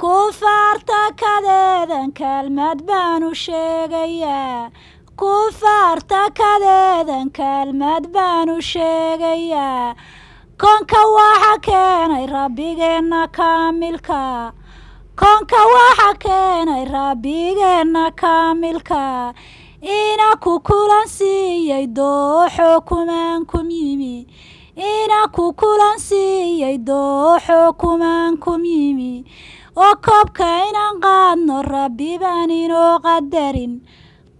kufaarta kadeedan kelmad baanu sheegayaa kufaarta kadeedan kelmad baanu sheegayaa koonka waxa keenay rabbigeenna kaamilka koonka waxa keenay rabbigeenna kaamilka ina ku kulan siiyay dooxo kumaankum yimi ina ku kulan siiyay dooxo kumaankum yimi oo koobka inaan qaadno rabbi baan inoo qadarin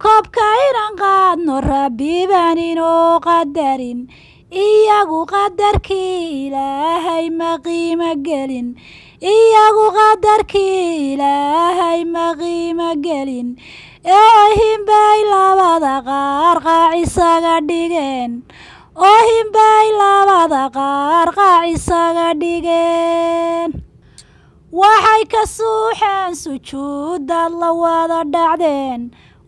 koobka inaan qaadno rabbi baan inoo qadarin iyagu qadarkii ilaahay ma qiimo gelin iyagu qadarkii ilaahay ma qiimo gelin oohinbay labada qaar qaac isaga dhigeen oohinbay labada qaar qaac isaga dhigeen waxay ka suuxeen sujuudaad la wada dhacdeen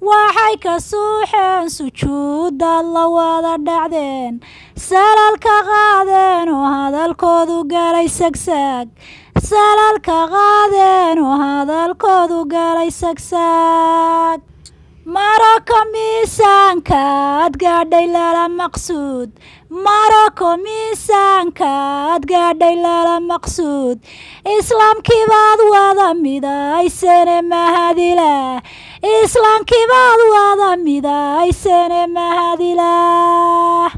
waxay ka suuxeen sujuudaad la wada dhacdeen salalka qaadeen oo hadalkoodu galay sagsaag salalka qaadeen oo hadalkoodu galay sagsaag marako miisaankaad gaadhay lala maqsuud marako miisaankaad gaadhay lala maqsuud islaamkii baad wada midaysane mahadilah islaamkii baad wada midaysane mahadilah